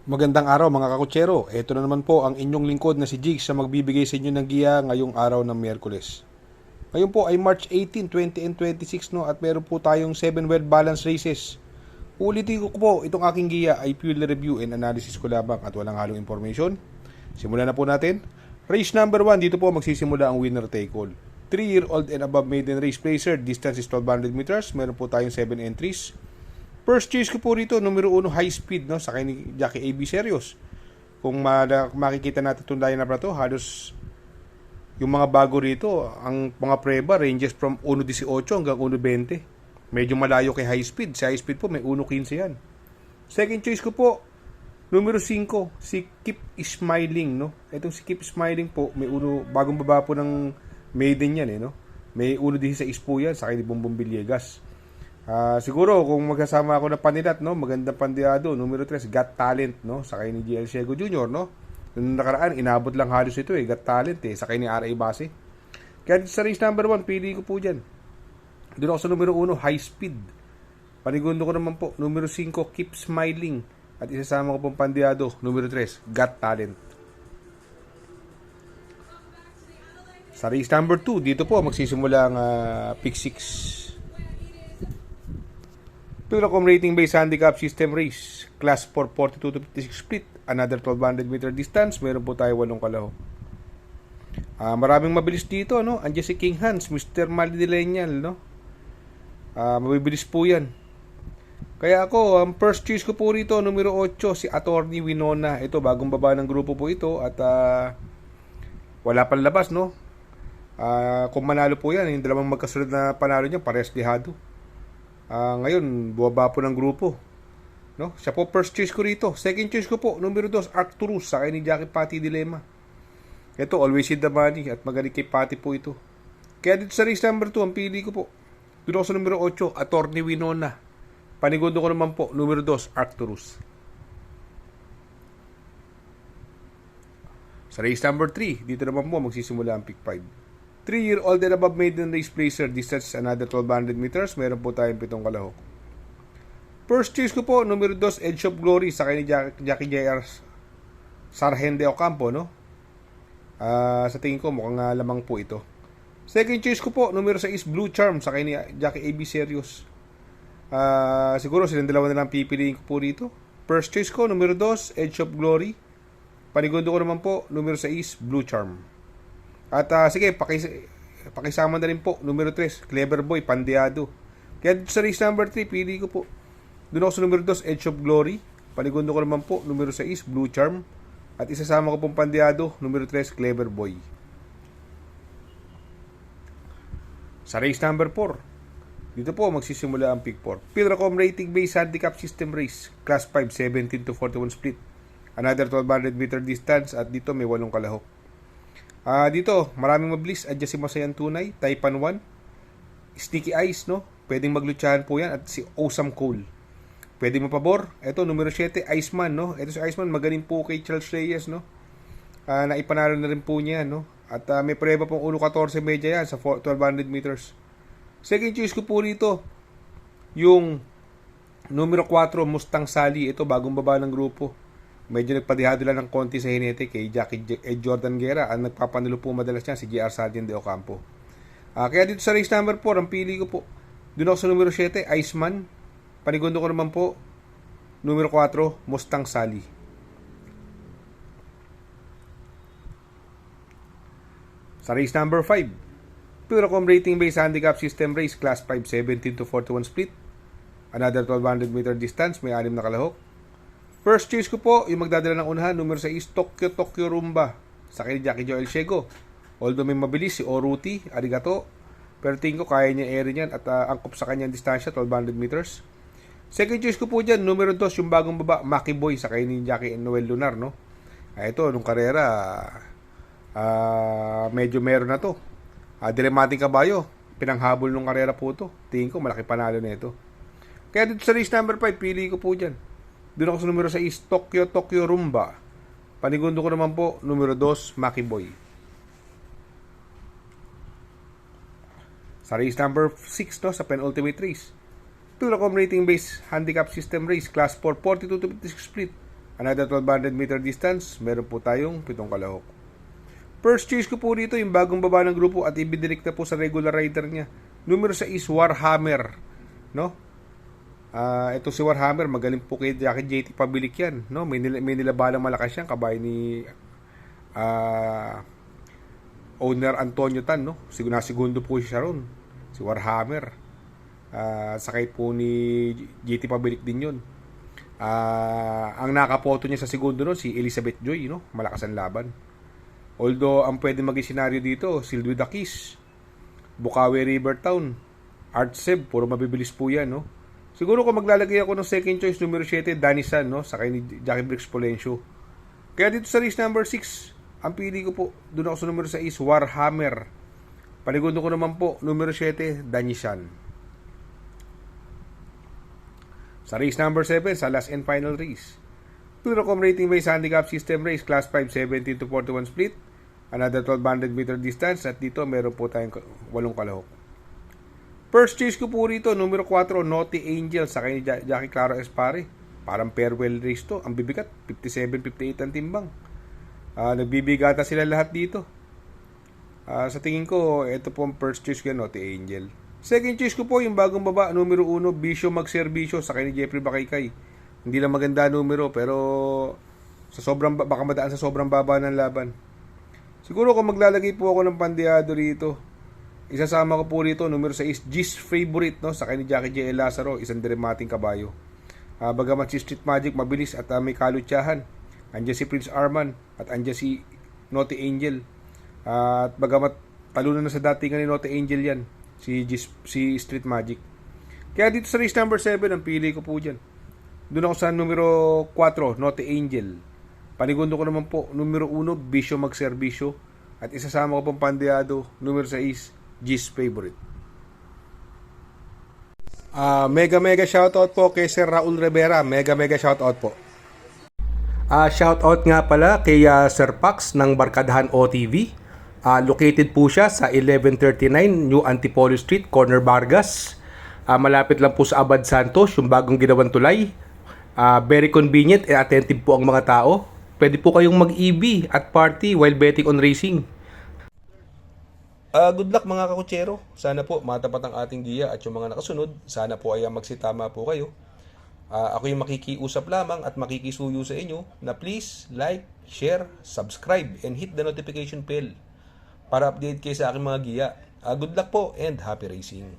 Magandang araw mga kakutsero. Ito na naman po ang inyong lingkod na si Jigs na magbibigay sa inyo ng giya ngayong araw ng Miyerkules. Ngayon po ay March 18, 20 and 26 no, at meron po tayong 7 well balanced races. Ulitin ko po, itong aking giya ay purely review and analysis ko lamang at walang halong information. Simulan na po natin. Race number 1, dito po magsisimula ang winner take all. 3-year-old and above maiden race placer, distance is 1200 meters, meron po tayong 7 entries. First choice ko po rito, numero 1, high speed, no, sa kay ni Jackie AB Serios. Kung makikita natin itong lineup na to, halos yung mga bago rito, ang mga preba ranges from 1.18 hanggang 1.20. Medyo malayo kay high speed. Sa high speed po, may 1.15 yan. Second choice ko po, numero 5, si Keep Smiling, no. Itong si Keep Smiling po, may bagong baba po ng maiden yan, no. May 1.16 po yan sa kay ni Bongbong Villegas. Siguro kung magkasama ako ng panilat, no, magandang pandiado, numero 3, Got Talent, no, sa kay ni GL Ciego Jr., no. Noong nakaraan, inabot lang halos ito Got Talent sa kay ni R.A. Base. Kaya sa race number 1, pili ko po dyan. Doon ako sa numero 1, High Speed. Panigundo ko naman po, numero 5, Keep Smiling. At isasama ko pong pandiado, numero 3, Got Talent. Sa race number 2, dito po magsisimula ang pick 6. Pilocom rating based handicap system race. Class 4, 42 to 56 split. Another 1200 meter distance. Meron po tayo 8 kalahok. Maraming mabilis dito, no? Andiyan si King Hans, Mr. Malilenial, no? Mabibilis po yan. Kaya ako, ang first choice ko po rito, numero 8, si Attorney Winona. Ito, bagong baba ng grupo po ito. At wala pang labas, no? Kung manalo po yan, yung dalawang magkasunod na panalo niya, parehas lihado. Ngayon, buwaba po ng grupo, no? Siya po first choice ko rito. Second choice ko po, numero 2, Arcturus, sa kay ni Jackie Pati Dilema. Ito, always in the money at magaling kay Pati po ito. Kaya dito sa race number 2, ang pili ko po, doon ako sa numero 8, Attorney Winona. Panigundo ko naman po, numero 2, Arcturus. Sa race number 3, dito naman po magsisimula ang pick 5. 3-year-old and above maiden race placer, distance another 1200 meters, meron po tayong 7 kalahok. First choice ko po, numero 2, Edge of Glory, sa kay ni Jackie J.R. Sargente Ocampo, no? Sa tingin ko, mukhang lamang po ito. Second choice ko po, numero 6, Blue Charm, sa kay ni Jackie A.B. Serios. Siguro silang dalawa na lang pipiliin ko po rito. First choice ko, numero 2, Edge of Glory. Panigundo ko naman po, numero 6, Blue Charm. At sige, pakisama na rin po, numero 3, Clever Boy, Pandeado. Kaya sa race number 3, pili ko po. Doon ako sa numero 2, Edge of Glory. Panigundo ko naman po, numero 6, Blue Charm. At isasama ko pong Pandeado, numero 3, Clever Boy. Sa race number 4, dito po magsisimula ang pick 4. Pilracom rating based handicap system race. Class 5, 17 to 41 split. Another 1200 meter distance at dito may 8 kalahok. Dito, maraming mabilis. Adya si Masayan Tunay, Taipan 1. Sticky Ice, no? Pwedeng maglutsahan po yan. At si Awesome Cole. Pwedeng mapabor. Ito, numero 7, Iceman, no? Ito si Iceman, magaling po kay Charles Reyes, no? Naipanalo na rin po niya, no? At may preba pong 1.14 medya yan sa 1200 meters. Second choice ko po rito, yung numero 4, Mustang Sally. Ito, bagong baba ng grupo. Medyo nagpadihado lang ng konti sa hinete kay Jackie Jordan Guerra. Ang nagpapanulo po madalas niya si J.R. Sargente Ocampo. Kaya dito sa race number 4, ang pili ko po, doon ako sa numero 7, Iceman. Panigundo ko naman po, numero 4, Mustang Sally. Sa race number 5, Pilracom rating based handicap system race, class 5, 17 to 41 split. Another 1200 meter distance, may 6 na kalahok. First choice ko po, yung magdadala ng unahan, numero 6, Tokyo Rumba, sa kay Jackie Joel Ciego. Although may mabilis, si Oruti, arigato. Pero tingin ko, kaya niya eri niyan at angkop sa kanyang distansya, 1200 meters. Second choice ko po dyan, numero 2, yung bagong baba, Maki Boy, sa kay ni Jackie Noel Lunar, no? Ito, nung karera, medyo meron na to. Dilemating kabayo, pinanghabol nung karera po to. Tingin ko, malaki panalo na ito. Kaya dito sa race number 5, pili ko po dyan. Doon ako sa numero 6, Tokyo Rumba. Panigundo ko naman po, numero 2, Maki Boy. Sa race number 6, no, sa penultimate race, Pilracom rating based handicap system race, class 4, 42 to 56 split. Another 1200 meter distance, meron po tayong 7 kalahok. First choice ko po rito yung bagong baba ng grupo at ibidirect na po sa regular rider niya. Numero 6 is Warhammer, no? Ito si Warhammer, magaling po kay Jackie JT Pabilik yan, no? May nilabalang malakas yan, kabayan ni owner Antonio Tan, no? Segundo po siya ron, si Warhammer. Sakay po ni JT Pabilik din yun. Ang nakapoto niya sa segundo no, si Elizabeth Joy, no? Malakas ang laban. Although ang pwede maging senaryo dito, Sealed with a Kiss, Bukawi River Town, Artseb, puro mabibilis po yan, no? Siguro kung maglalagay ako ng second choice, numero 7, Danisan, no? Sakay ni Jackie Briggs Polencio. Kaya dito sa race number 6, ang pili ko po, doon ako sa numero 6, Warhammer. Panigundo ko naman po, numero 7, Danisan. Sa race number 7, sa last and final race, Pilrocom rating based handicap system race, class 5, 17 to 41 split, another 1200 meter distance, at dito meron po tayong 8 kalahok. First choice ko po rito, numero 4, Naughty Angel, sa kay Jackie Claro Espare. Parang farewell race to, ang bibigat, 57-58 ang timbang. Nagbibigata sila lahat dito. Sa tingin ko, ito po ang first choice ko, Naughty Angel. Second choice ko po, yung bagong baba, numero 1, Bisyo Magserbisyo, sa kay Jeffrey Bakaykay. Hindi lang maganda numero, pero sa baka madaan sa sobrang baba ng laban. Siguro kung maglalagay po ako ng pandeado rito, isasama ko po rito numero 6, G's Favorite, no, sa kay ni Jackie J. Lazaro, isang dramating kabayo. Bagamat si Street Magic mabilis at may kalutsahan, andyan si Prince Arman at andyan si Naughty Angel. At bagamat talunan na sa datingan ni Naughty Angel yan, si Street Magic. Kaya dito sa race number 7, ang pili ko po dyan. Doon ako sa numero 4, Naughty Angel. Panigundo ko naman po, numero 1, Bisyo Magserbisyo. At isasama ko pong pandeado, numero 6, G's Favorite. Mega shoutout po kay Sir Raul Rivera. Mega shoutout po. Shoutout nga pala kay Sir Pax ng Barkadahan OTV. Located po siya sa 1139 New Antipolo Street, Corner Vargas. Malapit lang po sa Abad Santos, yung bagong ginawang tulay. Very convenient and attentive po ang mga tao. Pwede po kayong mag-EV at party while betting on racing. Good luck mga kakutsero. Sana po matapat ang ating giya at yung mga nakasunod. Sana po ay magsitama po kayo. Ako yung makikiusap lamang at makikisuyo sa inyo na please like, share, subscribe, and hit the notification bell para update kayo sa aking mga giya. Good luck po and happy racing.